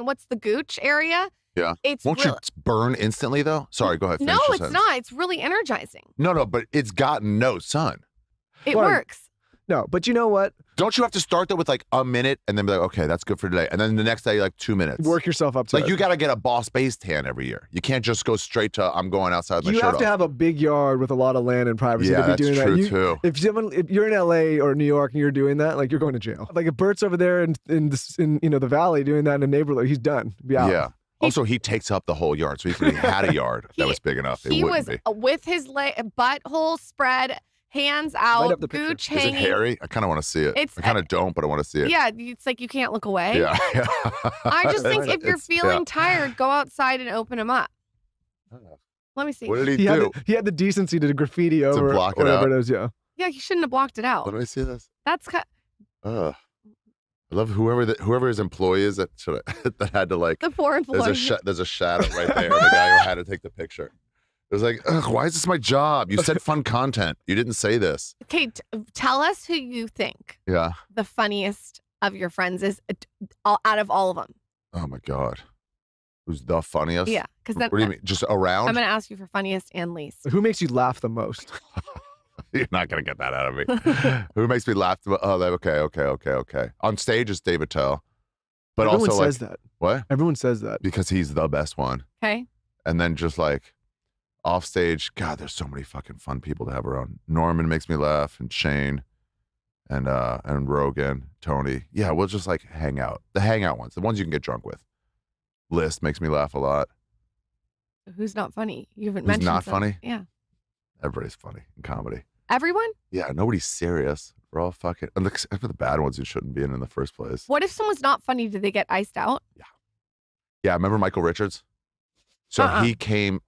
what's the Gooch area? Yeah. It's Won't you burn instantly though? Sorry, go ahead. No, it's not. It's really energizing. No, but it's gotten no sun. It works. No, but you know what? Don't you have to start that with like a minute and then be like, okay, that's good for today. And then the next day, like 2 minutes. Work yourself up to like it. you got to get a Boss Base tan every year. You can't just go straight to I'm going outside with my You shirt have to off. have a big yard with a lot of land and privacy Yeah, to be that's doing true that. too. If you're in LA or New York and you're doing that, like you're going to jail. Like if Bert's over there in the valley doing that in a neighborhood, he's done. Be out. Yeah. Also, he takes up the whole yard. So if he had a yard that was big enough, it wouldn't be. With his butthole spread, hands out, Gooch hanging. Is it hairy? I kind of want to see it. I kind of don't, but I want to see it. Yeah, it's like you can't look away. Yeah. I just think if you're feeling tired, go outside and open them up. Let me see. What did he do? He had the decency to graffiti over to block it whatever out. it is. Yeah. Yeah, he shouldn't have blocked it out. Let me see this. That's I love whoever his employee is that had to like. The poor employee. There's a shadow right there. The guy who had to take the picture. It was like, ugh, why is this my job? You said fun content. You didn't say this. Okay, tell us who you think the funniest of your friends is out of all of them. Oh my God. Who's the funniest? Yeah, because then. What do you mean? Just around? I'm going to ask you for funniest and least. Who makes you laugh the most? You're not going to get that out of me. Who makes me laugh? Oh, okay. On stage is David Tell. But Everyone also says that. What? Everyone says that. Because he's the best one. Okay. And then just like off stage, God, there's so many fucking fun people to have around. Norman makes me laugh, and Shane, and Rogan, Tony. Yeah, we'll just like hang out. The hangout ones, the ones you can get drunk with. List makes me laugh a lot. Who's not funny? You haven't Who's mentioned. not funny? Yeah. Everybody's funny in comedy. Everyone? Yeah, nobody's serious. We're all fucking, except for the bad ones who shouldn't be in the first place. What if someone's not funny? Do they get iced out? Yeah, remember Michael Richards? So he came.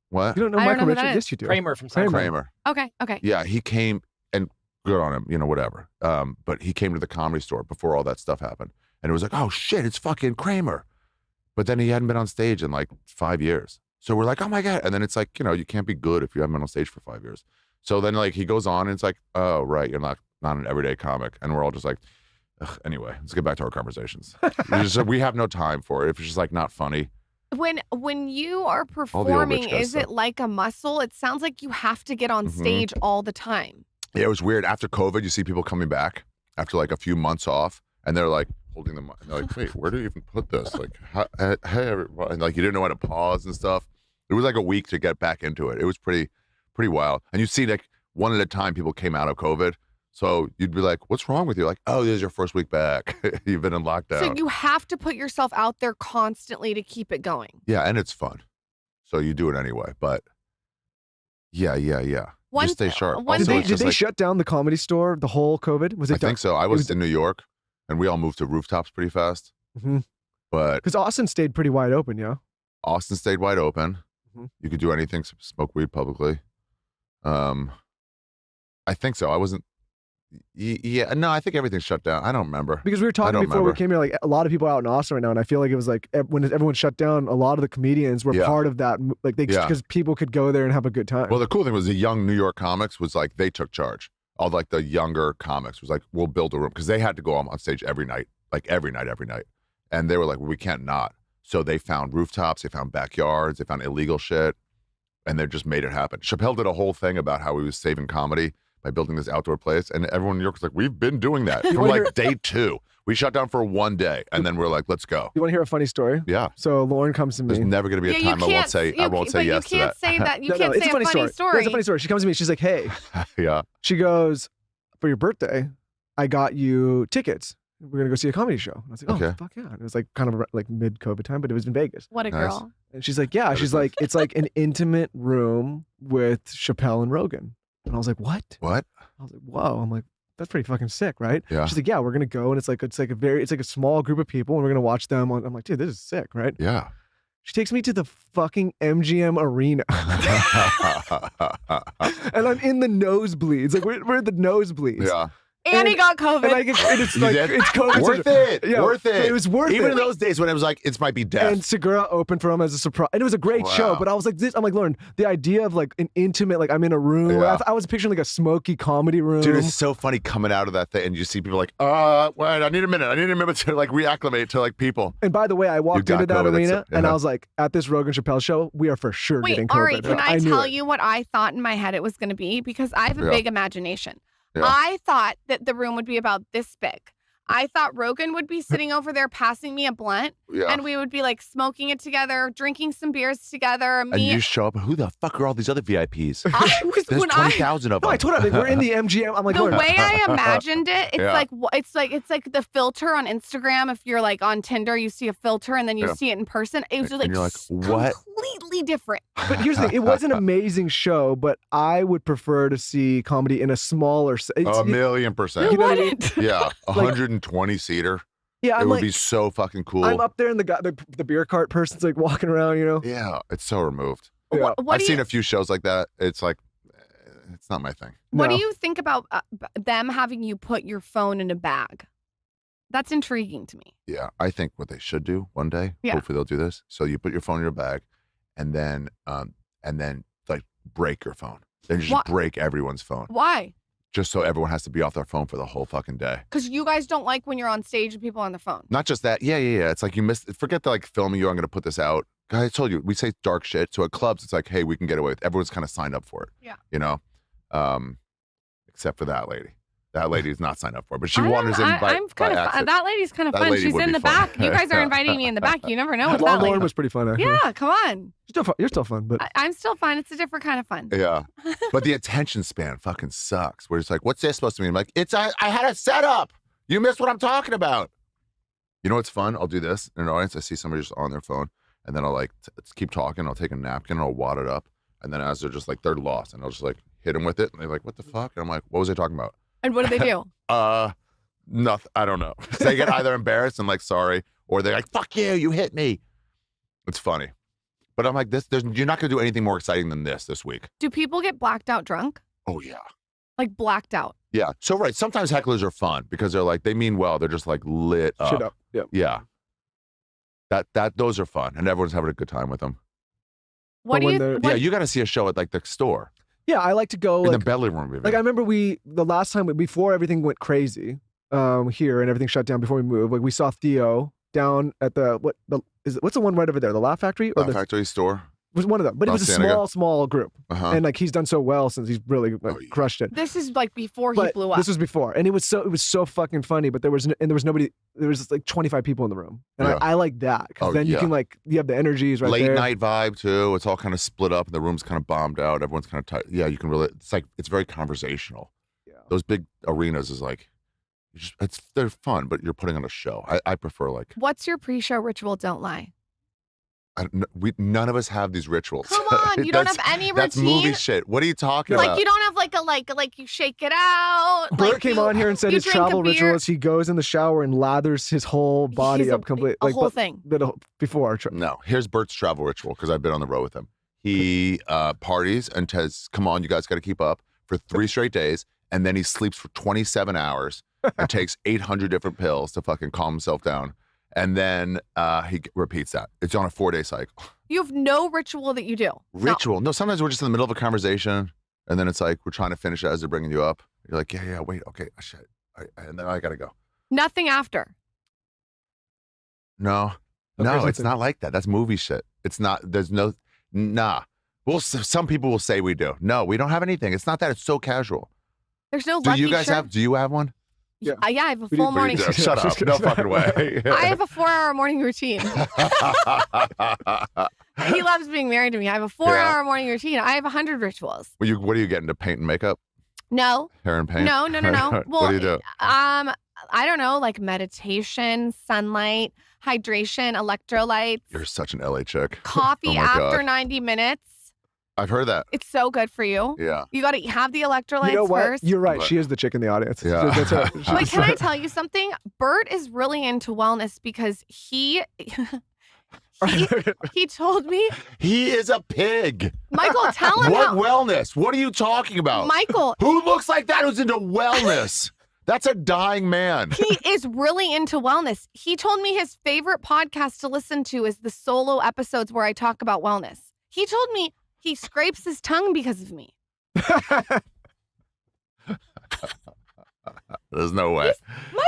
What? You don't know Michael Richards? Yes, you do. Kramer from Seinfeld. Kramer. Okay. Yeah, he came, and good on him, whatever. But he came to the Comedy Store before all that stuff happened. And it was like, oh shit, it's fucking Kramer. But then he hadn't been on stage in like 5 years. So we're like, oh my God. And then it's like, you can't be good if you haven't been on stage for 5 years. So then like he goes on and it's like, oh, right, you're not an everyday comic. And we're all just like, ugh, anyway, let's get back to our conversations. We have no time for it. If it's just like not funny. When you are performing, is it like a muscle? It sounds like you have to get on stage all the time. Yeah, it was weird. After COVID, you see people coming back after like a few months off, and they're like holding them. They're like, wait, where do you even put this? Like, hey, everybody. And like you didn't know how to pause and stuff. It was like a week to get back into it. It was pretty wild. And you see like one at a time, people came out of COVID. So you'd be like, what's wrong with you? Like, oh, this is your first week back. You've been in lockdown. So you have to put yourself out there constantly to keep it going. Yeah, and it's fun. So you do it anyway. But yeah. Just stay sharp. Did they shut down the Comedy Store, the whole COVID? Was it? I think so. I was in New York, and we all moved to rooftops pretty fast. Mm-hmm. But because Austin stayed pretty wide open, yeah. Austin stayed wide open. Mm-hmm. You could do anything, smoke weed publicly. I think so. I wasn't. Yeah, no, I think everything's shut down. I don't remember. Because we were talking before we came here, like a lot of people out in Austin right now, and I feel like it was like when everyone shut down, a lot of the comedians were part of that, like because people could go there and have a good time. Well, the cool thing was the young New York comics was like they took charge. All like the younger comics was like, we'll build a room because they had to go on stage every night, and they were like, well, we can't not. So they found rooftops, they found backyards, they found illegal shit, and they just made it happen. Chappelle did a whole thing about how he was saving comedy by building this outdoor place, and everyone in New York was like, we've been doing that from like day 2. We shut down for 1 day, and then we're like, let's go. You want to hear a funny story? Yeah. So Lauren comes to me. There's never going to be a time I won't say yes to that. You can't say that. You No, can't it's say a funny story. story. It's a funny story. She comes to me. She's like, hey. Yeah. She goes, for your birthday, I got you tickets. We're going to go see a comedy show. And I was like, oh, fuck yeah. And it was like kind of like mid-COVID time, but it was in Vegas. What a girl. And she's like, yeah. She's like, it's like an intimate room with Chappelle and Rogan. And I was like, what? What? I was like, whoa. I'm like, that's pretty fucking sick, right? Yeah. She's like, yeah, we're gonna go, and it's like a small group of people, and we're gonna watch them. I'm like, dude, this is sick, right? Yeah. She takes me to the fucking MGM arena, and I'm in the nosebleeds. Like we're in the nosebleeds. Yeah. And he got COVID. And it's like, it's COVID. Worth it. Yeah, worth it. It was worth Even it. in those days when it was like, it might be death. And Segura opened for him as a surprise. And it was a great show. But I was like, I'm like, Lauren, the idea of like an intimate, like I'm in a room. Yeah. I was picturing like a smoky comedy room. Dude, it's so funny coming out of that thing and you see people like, wait, I need a minute to like reacclimate to like people. And by the way, I walked into that arena and I was like, at this Rogan Chappelle show, we are for sure getting COVID. Ari, can I tell you what I thought in my head it was going to be? Because I have a big imagination. Yeah. I thought that the room would be about this big. I thought Rogan would be sitting over there passing me a blunt, and we would be like smoking it together, drinking some beers together. And you show up, who the fuck are all these other VIPs? There's 20,000 of them. No, I told her, like, we're in the MGM. I'm like, the way I imagined it, it's like the filter on Instagram. If you're like on Tinder, you see a filter and then you see it in person. It was just like, what? Completely different. But here's the thing, it was an amazing show, but I would prefer to see comedy in a smaller. 1,000,000%. You know what I mean? Yeah, 120 seater. Yeah, it would be so fucking cool. I'm up there and the beer cart person's like walking around, you know? Yeah, it's so removed. Yeah. I've seen a few shows like that. It's like, it's not my thing. What do you think about them having you put your phone in a bag? That's intriguing to me. Yeah, I think what they should do one day, hopefully they'll do this. So you put your phone in your bag and then like break your phone. Then just break everyone's phone. Why? Just so everyone has to be off their phone for the whole fucking day. Because you guys don't like when you're on stage and people on their phone. Not just that. Yeah. It's like you missed. Forget the like filming you. I'm going to put this out. Guys, I told you, we say dark shit. So at clubs, it's like, hey, we can get away with. Everyone's kind of signed up for it. Yeah. You know, except for that lady. That lady's not signed up for it, but she wanders in by accident. That lady's kind of fun. She's in the back. You guys are inviting me in the back. You never know what that Lauren was pretty fun, actually. Yeah, come on. You're still fun, but I'm still fun. It's a different kind of fun. Yeah, but the attention span fucking sucks. Where it's like, what's this supposed to mean? I'm like, I had a setup. You missed what I'm talking about. You know what's fun? I'll do this in an audience. I see somebody just on their phone, and then I'll like keep talking. I'll take a napkin and I'll wad it up, and then as they're just like they're lost, and I'll just like hit them with it, and they're like, what the fuck? And I'm like, what was I talking about? And what do they do? Nothing. I don't know. They get either embarrassed and like sorry, or they're like, "Fuck you hit me." It's funny, but I'm like, you're not gonna do anything more exciting than this week. Do people get blacked out drunk? Oh yeah, like blacked out. Yeah. So right, sometimes hecklers are fun because they're like they mean well. They're just like lit up. Shit up. Yep. Yeah. Those are fun, and everyone's having a good time with them. What do you? Yeah, you got to see a show at like the store. Yeah, I like to go in the belly room. Maybe. Like I remember the last time before everything went crazy here and everything shut down before we moved. Like we saw Theo down at what's the one right over there? The Laugh Factory or Laugh Factory store? It was one of them, but it was a small group, and like he's done so well since he's really crushed it. This is like before he blew up. This was before, and it was so fucking funny. But there was nobody. There was like 25 people in the room, and I like that because then you can like you have the energies right there. Late night vibe too. It's all kind of split up, and the room's kind of bombed out. Everyone's kind of tight. Yeah, you can really. It's very conversational. Yeah, those big arenas is like, they're fun, but you're putting on a show. I prefer like. What's your pre-show ritual? Don't lie. None of us have these rituals. Come on, you don't have any routine. That's movie shit. What are you talking about? Like you don't have like you shake it out. Bert came on here and said his travel ritual is he goes in the shower and lathers his whole body up completely. A whole thing. Before. No, here's Bert's travel ritual because I've been on the road with him. He parties and says, "Come on, you guys got to keep up for 3 straight days," and then he sleeps for 27 hours and takes 800 different pills to fucking calm himself down. And then he repeats that. It's on a 4-day cycle. You have no ritual that you do? Ritual? No, sometimes we're just in the middle of a conversation, and then it's like we're trying to finish it as they're bringing you up. You're like, yeah, wait, okay, shit. And then I got to go. Nothing after? No, it's not like that. That's movie shit. It's not, nah. Some people will say we do. No, we don't have anything. It's not that. It's so casual. There's no lucky do you have one? Yeah, I have a full morning. Shut up! No fucking way. I have a 4-hour morning routine. He loves being married to me. I have a 4-hour morning routine. I have 100 rituals. What are you getting to paint and makeup? No. Hair and paint? No. Well, what do you do? I don't know, like meditation, sunlight, hydration, electrolytes. You're such an LA chick. Coffee after 90 minutes. I've heard that. It's so good for you. Yeah. You got to have the electrolytes you know what? first. You're right. She is the chick in the audience. Yeah. That's her. But can I tell you something? Bert is really into wellness because he told me. He is a pig. Michael, tell him What wellness? What are you talking about? Michael. Who looks like that who's into wellness? That's a dying man. He is really into wellness. He told me his favorite podcast to listen to is the solo episodes where I talk about wellness. He told me he scrapes his tongue because of me. There's no way.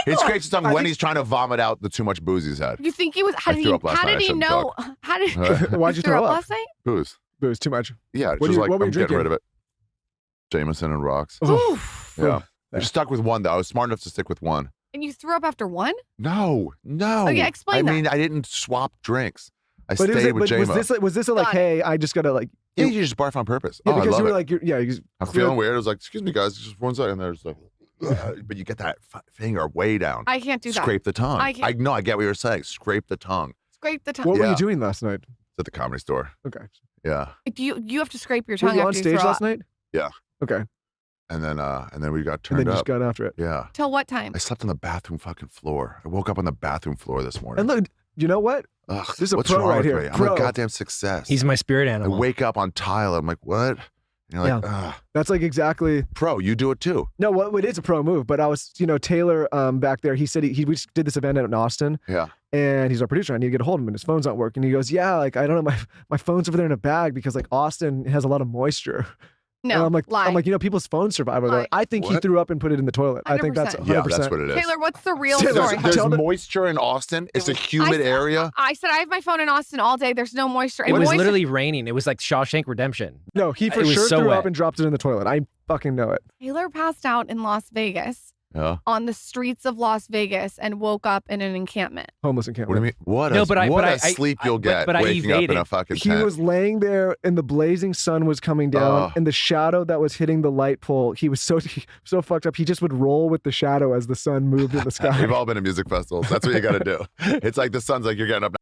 He scrapes his tongue when he's trying to vomit out the too much booze he's had. You think he was? How did he know? How did Why'd you throw up last night? Booze. Booze, too much. Yeah, just like I'm getting rid of it. Jameson and rocks. Oof. Yeah. You're stuck with one, though. I was smart enough to stick with one. And you threw up after one? No. Oh, yeah, explain that. I mean, I didn't swap drinks. I stayed with JMO. Was this like, hey, I just gotta like... Yeah, you just barf on purpose. Yeah, because I love you were it. like, I'm feeling weird. I was like, excuse me, guys, just 1 second. There's like, but you get that finger way down. I can't do that. Scrape the tongue. I get what you're saying. Scrape the tongue. Scrape the tongue. What were you doing last night? At the Comedy Store. Okay. Yeah. You have to scrape your tongue. Were you on stage last night? Yeah. Okay. And then we got turned up. And then just got after it. Yeah. Till what time? I slept on the bathroom fucking floor. I woke up on the bathroom floor this morning. And look, you know what? Ugh, this is a what's pro wrong right with here. me? I'm a goddamn success. He's my spirit animal. I wake up on tile. I'm like, what? And you're like, ugh. That's like exactly. Pro, you do it too. No, it is a pro move. But I was, Taylor back there, he said we just did this event out in Austin. Yeah. And he's our producer. I need to get a hold of him and his phone's not working. He goes, yeah, like, I don't know, my phone's over there in a bag because like Austin has a lot of moisture. No, and I'm like, people's phones survive. I think he threw up and put it in the toilet. 100%. I think that's 100%. Yeah, that's what it is. Taylor, what's the real story? There's moisture in Austin. It's a humid area. I said I have my phone in Austin all day. There's no moisture. It was literally raining. It was like Shawshank Redemption. No, he for sure threw up and dropped it in the toilet. I fucking know it. Taylor passed out in Las Vegas. Yeah. On the streets of Las Vegas and woke up in an encampment. Homeless encampment. What do you mean? What a sleep you'll get waking up in a fucking tent. He was laying there and the blazing sun was coming down and the shadow that was hitting the light pole, he was so fucked up. He just would roll with the shadow as the sun moved in the sky. We've all been at music festivals. That's what you got to do. It's like the sun's like, you're getting up